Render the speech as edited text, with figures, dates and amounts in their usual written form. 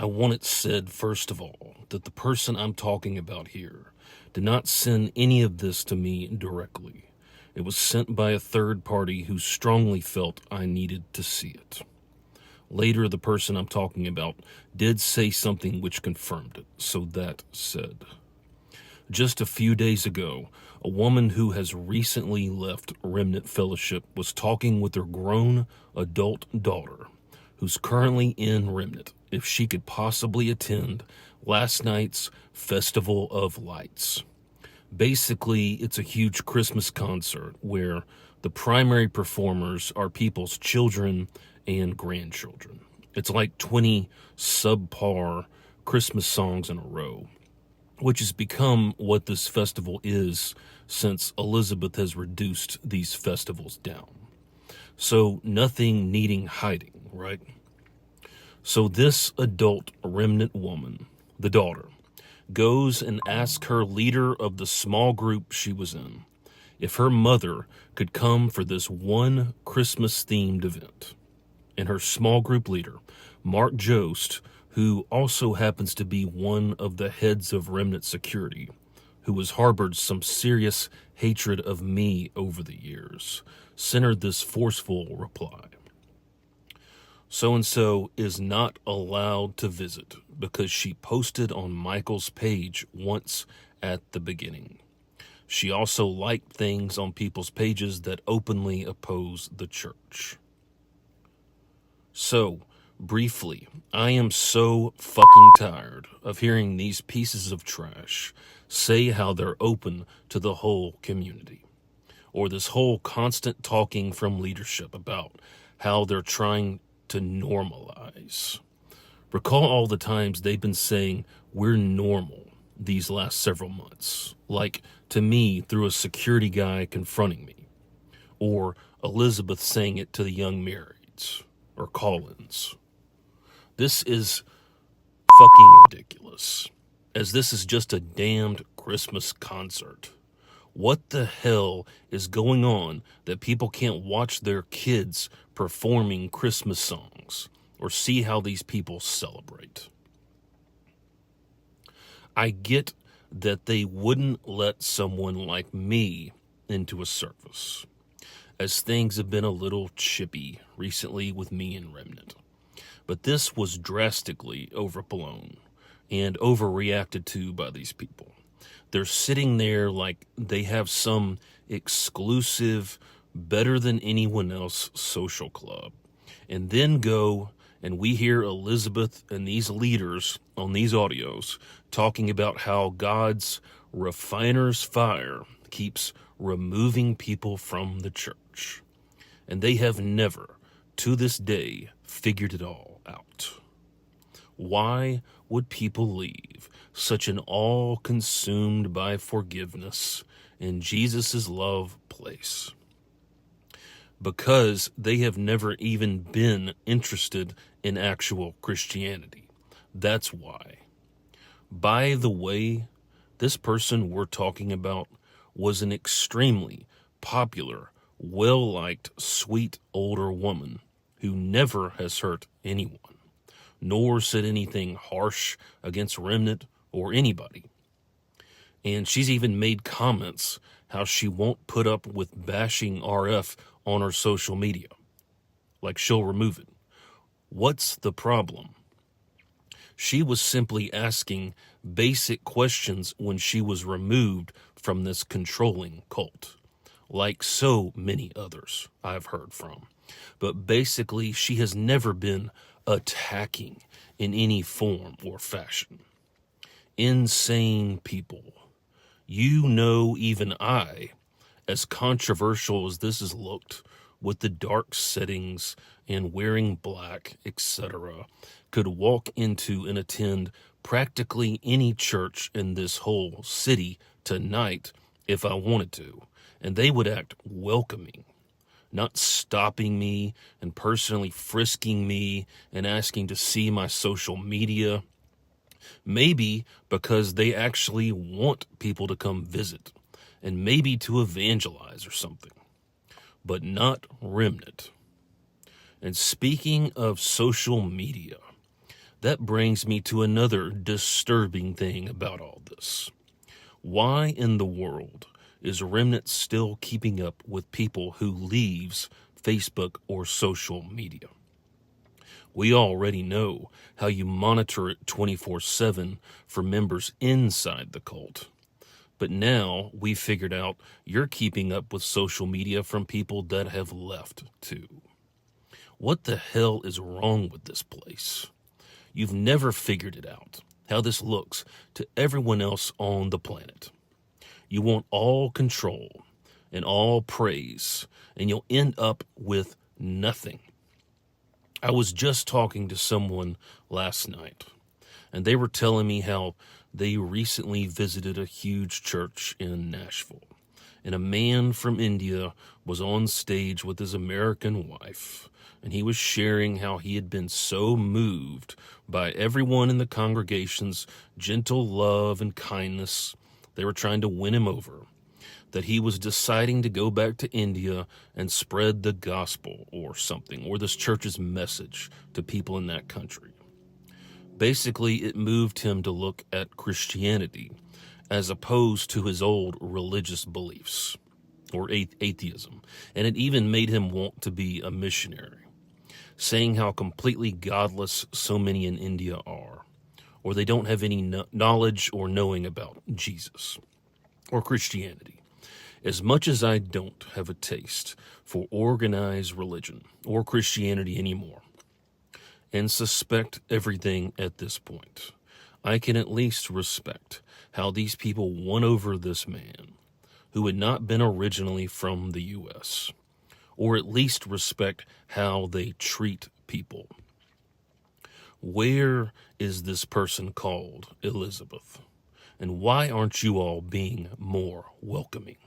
I want it said, first of all, that the person I'm talking about here did not send any of this to me directly. It was sent by a third party who strongly felt I needed to see it. Later, the person I'm talking about did say something which confirmed it, so that said. Just a few days ago, a woman who has recently left Remnant Fellowship was talking with her grown adult daughter, who's currently in Remnant, if she could possibly attend last night's Festival of Lights. Basically, it's a huge Christmas concert where the primary performers are people's children and grandchildren. It's like 20 subpar Christmas songs in a row, which has become what this festival is since Elizabeth has reduced these festivals down. So nothing needing hiding, right? So this adult remnant woman, the daughter, goes and asks her leader of the small group she was in if her mother could come for this one Christmas-themed event. And her small group leader, Mark Jost, who also happens to be one of the heads of Remnant Security, who has harbored some serious hatred of me over the years, centered this forceful reply. So-and-so is not allowed to visit because she posted on Michael's page once at the beginning. She also liked things on people's pages that openly oppose the church. So, briefly, I am so fucking tired of hearing these pieces of trash say how they're open to the whole community, or this whole constant talking from leadership about how they're trying to normalize. Recall all the times they've been saying we're normal these last several months, like to me through a security guy confronting me, or Elizabeth saying it to the young marrieds, or Collins. This is fucking ridiculous, as this is just a damned Christmas concert. What the hell is going on that people can't watch their kids performing Christmas songs or see how these people celebrate? I get that they wouldn't let someone like me into a service, as things have been a little chippy recently with me and Remnant. But this was drastically overblown and overreacted to by these people. They're sitting there like they have some exclusive, better than anyone else social club. And then go and we hear Elizabeth and these leaders on these audios talking about how God's refiner's fire keeps removing people from the church. And they have never, to this day, figured it all out. Why would people leave such an all-consumed by forgiveness in Jesus' love place? Because they have never even been interested in actual Christianity. That's why. By the way, this person we're talking about was an extremely popular, well-liked, sweet older woman who never has hurt anyone, nor said anything harsh against Remnant or anybody. And she's even made comments how she won't put up with bashing RF on her social media. Like she'll remove it. What's the problem? She was simply asking basic questions when she was removed from this controlling cult, like so many others I've heard from. But basically, she has never been attacking in any form or fashion. Insane people. You know, even I, as controversial as this has looked, with the dark settings and wearing black, etc., could walk into and attend practically any church in this whole city tonight if I wanted to, and they would act welcoming, not stopping me and personally frisking me and asking to see my social media. Maybe because they actually want people to come visit and maybe to evangelize or something, but not Remnant. And speaking of social media, That brings me to another disturbing thing about all this. Why in the world is Remnant still keeping up with people who leaves Facebook or social media? We already know how you monitor it 24/7 for members inside the cult. But now we figured out you're keeping up with social media from people that have left too. What the hell is wrong with this place? You've never figured it out, how this looks to everyone else on the planet. You want all control and all praise, and you'll end up with nothing. I was just talking to someone last night, and they were telling me how they recently visited a huge church in Nashville, and a man from India was on stage with his American wife, and he was sharing how he had been so moved by everyone in the congregation's gentle love and kindness. They were trying to win him over, that he was deciding to go back to India and spread the gospel or something, or this church's message to people in that country. Basically, it moved him to look at Christianity as opposed to his old religious beliefs or atheism, and it even made him want to be a missionary, saying how completely godless so many in India are, or they don't have any knowledge or knowing about Jesus or Christianity. As much as I don't have a taste for organized religion or Christianity anymore, and suspect everything at this point, I can at least respect how these people won over this man who had not been originally from the U.S., or at least respect how they treat people. Where is this person called Elizabeth? And why aren't you all being more welcoming?